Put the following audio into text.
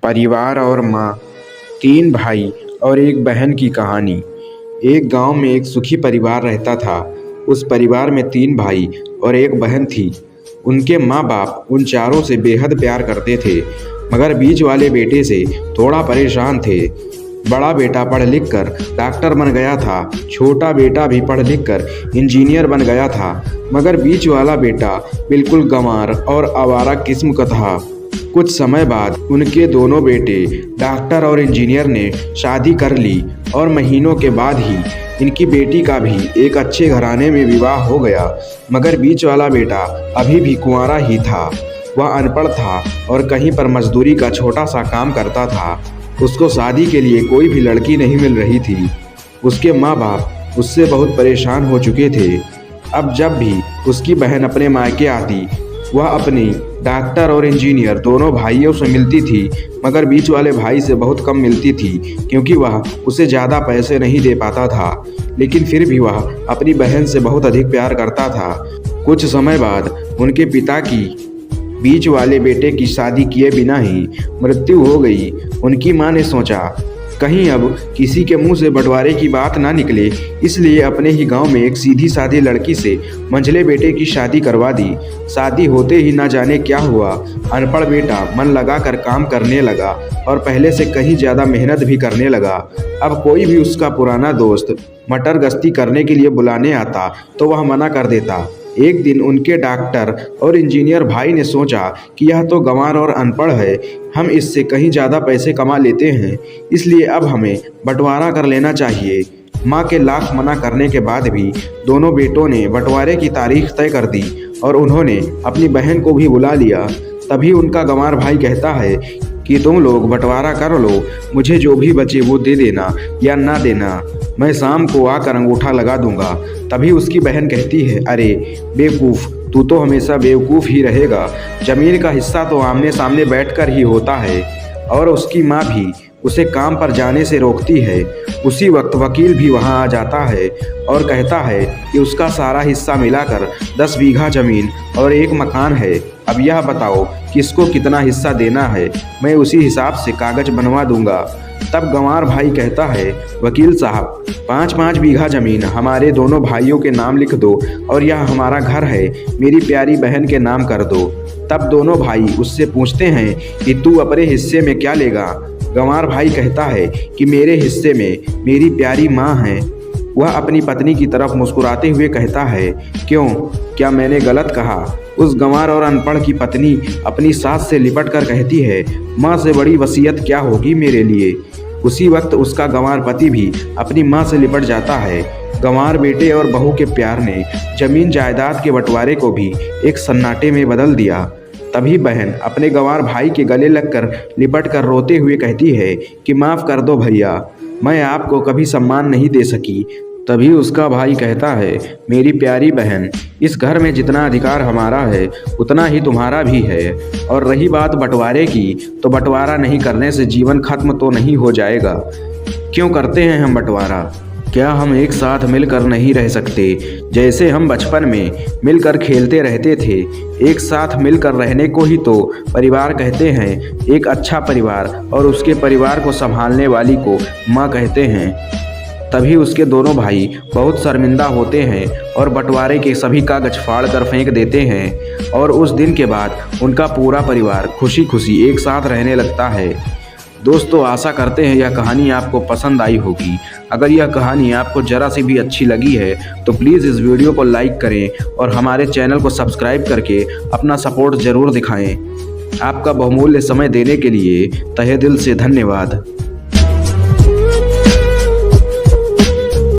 परिवार और माँ, तीन भाई और एक बहन की कहानी। एक गांव में एक सुखी परिवार रहता था। उस परिवार में तीन भाई और एक बहन थी। उनके माँ बाप उन चारों से बेहद प्यार करते थे, मगर बीच वाले बेटे से थोड़ा परेशान थे। बड़ा बेटा पढ़ लिख कर डॉक्टर बन गया था, छोटा बेटा भी पढ़ लिख कर इंजीनियर बन गया था, मगर बीच वाला बेटा बिल्कुल गंवार और आवारा किस्म का था। कुछ समय बाद उनके दोनों बेटे डॉक्टर और इंजीनियर ने शादी कर ली और महीनों के बाद ही इनकी बेटी का भी एक अच्छे घराने में विवाह हो गया। मगर बीच वाला बेटा अभी भी कुंवारा ही था। वह अनपढ़ था और कहीं पर मजदूरी का छोटा सा काम करता था। उसको शादी के लिए कोई भी लड़की नहीं मिल रही थी। उसके माँ बाप उससे बहुत परेशान हो चुके थे। अब जब भी उसकी बहन अपने मायके आती, वह अपनी डॉक्टर और इंजीनियर दोनों भाइयों से मिलती थी, मगर बीच वाले भाई से बहुत कम मिलती थी, क्योंकि वह उसे ज़्यादा पैसे नहीं दे पाता था। लेकिन फिर भी वह अपनी बहन से बहुत अधिक प्यार करता था। कुछ समय बाद उनके पिता की बीच वाले बेटे की शादी किए बिना ही मृत्यु हो गई। उनकी माँ ने सोचा कहीं अब किसी के मुंह से बंटवारे की बात ना निकले, इसलिए अपने ही गांव में एक सीधी सादी लड़की से मंझले बेटे की शादी करवा दी। शादी होते ही ना जाने क्या हुआ, अनपढ़ बेटा मन लगा कर काम करने लगा और पहले से कहीं ज़्यादा मेहनत भी करने लगा। अब कोई भी उसका पुराना दोस्त मटर गश्ती करने के लिए बुलाने आता तो वह मना कर देता। एक दिन उनके डॉक्टर और इंजीनियर भाई ने सोचा कि यह तो गंवार और अनपढ़ है, हम इससे कहीं ज़्यादा पैसे कमा लेते हैं, इसलिए अब हमें बंटवारा कर लेना चाहिए। माँ के लाख मना करने के बाद भी दोनों बेटों ने बंटवारे की तारीख तय कर दी और उन्होंने अपनी बहन को भी बुला लिया। तभी उनका गंवार भाई कहता है कि तुम लोग बंटवारा कर लो, मुझे जो भी बचे वो दे देना या ना देना, मैं शाम को आकर अंगूठा लगा दूंगा। तभी उसकी बहन कहती है, अरे बेवकूफ़, तू तो हमेशा बेवकूफ़ ही रहेगा, ज़मीन का हिस्सा तो आमने सामने बैठकर ही होता है। और उसकी माँ भी उसे काम पर जाने से रोकती है। उसी वक्त वकील भी वहाँ आ जाता है और कहता है कि उसका सारा हिस्सा मिलाकर 10 बीघा ज़मीन और एक मकान है। अब यह बताओ किसको कितना हिस्सा देना है, मैं उसी हिसाब से कागज़ बनवा दूंगा। तब गंवार भाई कहता है, वकील साहब 5-5 बीघा ज़मीन हमारे दोनों भाइयों के नाम लिख दो और यह हमारा घर है, मेरी प्यारी बहन के नाम कर दो। तब दोनों भाई उससे पूछते हैं कि तू अपने हिस्से में क्या लेगा। गंवार भाई कहता है कि मेरे हिस्से में मेरी प्यारी माँ है। वह अपनी पत्नी की तरफ मुस्कुराते हुए कहता है, क्यों, क्या मैंने गलत कहा? उस गंवार और अनपढ़ की पत्नी अपनी सास से लिपट कर कहती है, माँ से बड़ी वसीयत क्या होगी मेरे लिए। उसी वक्त उसका गंवार पति भी अपनी माँ से लिपट जाता है। गंवार बेटे और बहू के प्यार ने जमीन जायदाद के बंटवारे को भी एक सन्नाटे में बदल दिया। तभी बहन अपने गंवार भाई के गले लगकर लिपट कर रोते हुए कहती है कि माफ़ कर दो भैया, मैं आपको कभी सम्मान नहीं दे सकी। तभी उसका भाई कहता है, मेरी प्यारी बहन, इस घर में जितना अधिकार हमारा है उतना ही तुम्हारा भी है। और रही बात बंटवारे की, तो बंटवारा नहीं करने से जीवन खत्म तो नहीं हो जाएगा। क्यों करते हैं हम बंटवारा? क्या हम एक साथ मिलकर नहीं रह सकते? जैसे हम बचपन में मिलकर खेलते रहते थे, एक साथ मिलकर रहने को ही तो परिवार कहते हैं। एक अच्छा परिवार और उसके परिवार को संभालने वाली को माँ कहते हैं। तभी उसके दोनों भाई बहुत शर्मिंदा होते हैं और बंटवारे के सभी कागज फाड़ कर फेंक देते हैं। और उस दिन के बाद उनका पूरा परिवार खुशी खुशी एक साथ रहने लगता है। दोस्तों, आशा करते हैं यह कहानी आपको पसंद आई होगी। अगर यह कहानी आपको ज़रा सी भी अच्छी लगी है तो प्लीज़ इस वीडियो को लाइक करें और हमारे चैनल को सब्सक्राइब करके अपना सपोर्ट ज़रूर दिखाएं। आपका बहुमूल्य समय देने के लिए तहे दिल से धन्यवाद।